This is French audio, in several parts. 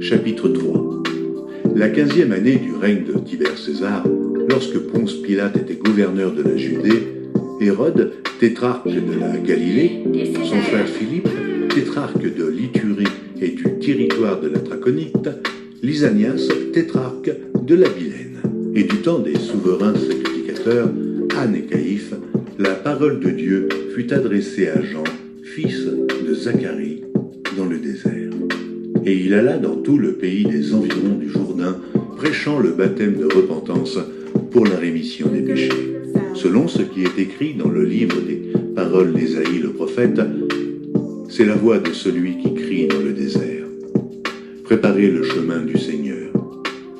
Chapitre 3. La 15e année du règne de Tibère César, lorsque Ponce Pilate était gouverneur de la Judée, Hérode, tétrarque de la Galilée, son frère Philippe, tétrarque de l'Iturie et du territoire de la Traconite, Lysanias, tétrarque de l'Abilène. Et du temps des souverains sacrificateurs, Anne et Caïphe, la parole de Dieu fut adressée à Jean, fils de Zacharie, dans le désert. Et il alla dans tout le pays des environs du Jourdain, prêchant le baptême de repentance pour la rémission des péchés. Selon ce qui est écrit dans le livre des paroles d'Ésaïe le prophète, c'est la voix de celui qui crie dans le désert. Préparez le chemin du Seigneur,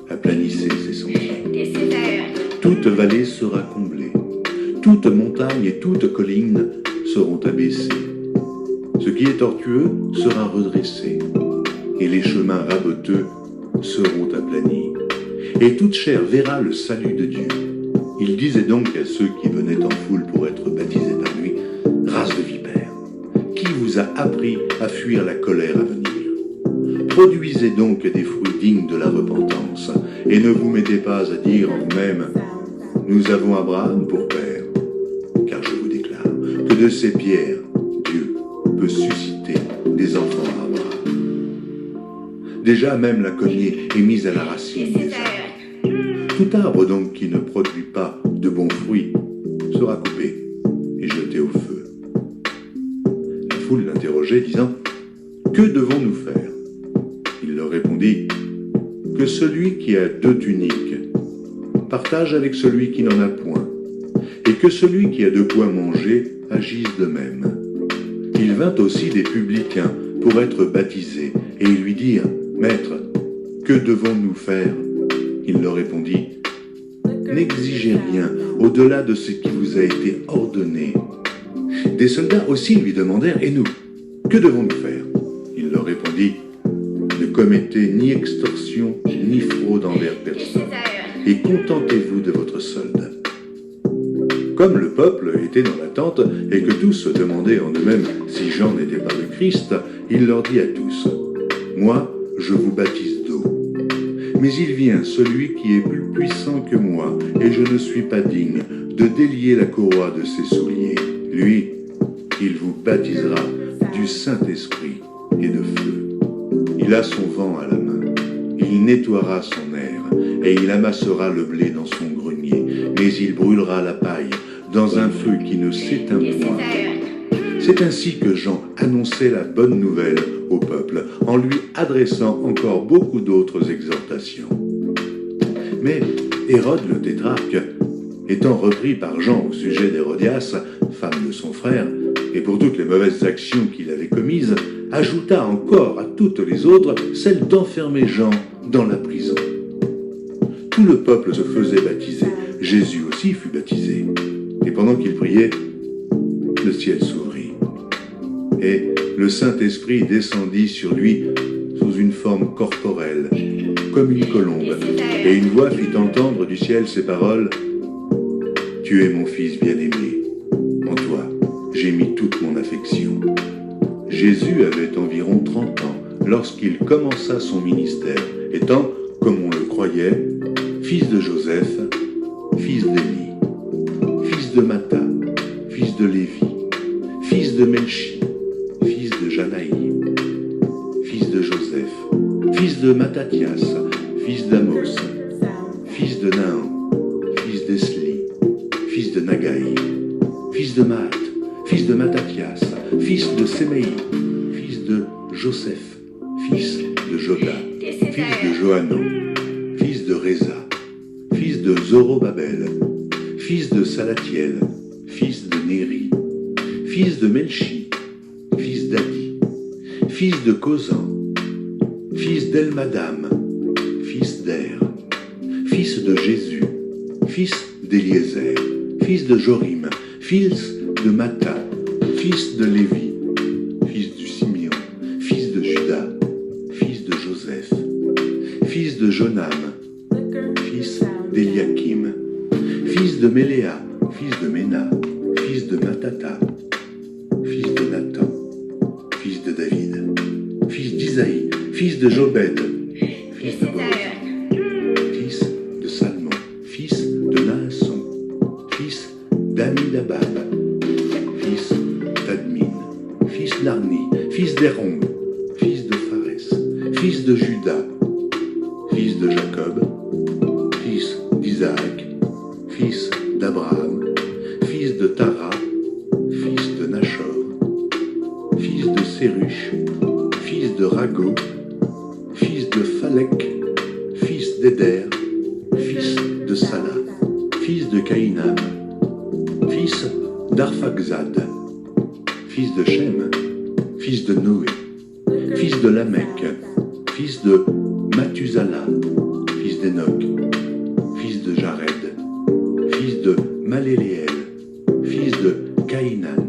aplanissez ses sentiers. Toute vallée sera comblée, toute montagne et toute colline seront abaissées. Ce qui est tortueux sera redressé, et les chemins raboteux seront aplanis. Et toute chair verra le salut de Dieu. Il disait donc à ceux qui venaient en foule pour être baptisés par lui, « Race de vipères, qui vous a appris à fuir la colère à venir? Produisez donc des fruits dignes de la repentance, et ne vous mettez pas à dire en vous-même, « Nous avons Abraham pour père. » Car je vous déclare que de ces pierres, Dieu peut susciter des enfants à Abraham. Déjà même la cognée est mise à la racine des arbres. Tout arbre donc qui ne produit pas de bons fruits sera coupé et jeté au feu. La foule l'interrogeait, disant, « Que devons-nous faire ?» Il leur répondit, « Que celui qui a 2 tuniques partage avec celui qui n'en a point, et que celui qui a de quoi manger agisse de même. » Il vint aussi des publicains pour être baptisés, et ils lui dirent, « Maître, que devons-nous faire ?» Il leur répondit, « N'exigez rien au-delà de ce qui vous a été ordonné. » Des soldats aussi lui demandèrent, « Et nous, que devons-nous faire ?» Il leur répondit, « Ne commettez ni extorsion ni fraude envers personne, et contentez-vous de votre solde. » Comme le peuple était dans l'attente et que tous se demandaient en eux-mêmes si Jean n'était pas le Christ, il leur dit à tous, « Moi, je vous baptise d'eau. Mais il vient celui qui est plus puissant que moi, et je ne suis pas digne de délier la courroie de ses souliers. Lui, il vous baptisera du Saint-Esprit et de feu. Il a son vent à la main. Il nettoiera son aire, et il amassera le blé dans son grenier, mais il brûlera la paille dans un feu qui ne s'éteint point. » C'est ainsi que Jean annonçait la bonne nouvelle au peuple, en lui adressant encore beaucoup d'autres exhortations. Mais Hérode le tétrarque, étant repris par Jean au sujet d'Hérodias, femme de son frère, et pour toutes les mauvaises actions qu'il avait commises, ajouta encore à toutes les autres celle d'enfermer Jean dans la prison. Tout le peuple se faisait baptiser. Jésus aussi fut baptisé. Et pendant qu'il priait, le ciel s'ouvrit. Et le Saint-Esprit descendit sur lui sous une forme corporelle, comme une colombe. Et une voix fit entendre du ciel ces paroles, « Tu es mon Fils bien-aimé. En toi, j'ai mis toute mon affection. » Jésus avait environ 30 ans lorsqu'il commença son ministère, étant, comme on le croyait, fils de Joseph, fils d'Élie, fils de Matha, fils de Lévi, fils de Melchi, fils de Janaïm, fils de Joseph, fils de Matthathias, fils d'Amos, fils de Nahan, fils d'Esli, fils de Nagaï, fils de Maat, fils de Matthathias, fils de Séméi, fils de Joseph, fils de Joda, fils de Johanan, fils de Réza, fils de Zorobabel, fils de Salatiel, fils de Néri, fils de Melchi, fils d'Adi, fils de Kozan, fils d'Elmadam, fils d'Er, fils de Jésus, fils d'Éliézer, fils de Jorim, fils de Matha, fils de Lévi, fils du Simeon, fils de Juda, fils de Joseph, fils de Jonam, fils d'Eliakim, fils de Méléa, fils de Ména, fils de Matata, fils de Nathan, fils de David, fils d'Isaïe, fils de Jobed, d'Amidabad, fils d'Admin, fils d'Arni, fils d'Héron, fils de Phares, fils de Juda, fils de Jacob, fils d'Isaac, fils d'Abraham, fils de Tara, fils de Nachor, fils de Séruch, fils de Rago, fils de Phalec, fils d'Éder, fils de Sala, fils de Caïnam, fils d'Arphaxad, fils de Shem, fils de Noé, fils de Lamech, fils de Mathusala, fils d'Enoch, fils de Jared, fils de Maléléel, fils de Caïnan,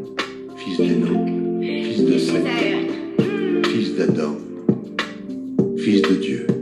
fils d'Enoch, fils de Seth, fils d'Adam, fils de Dieu.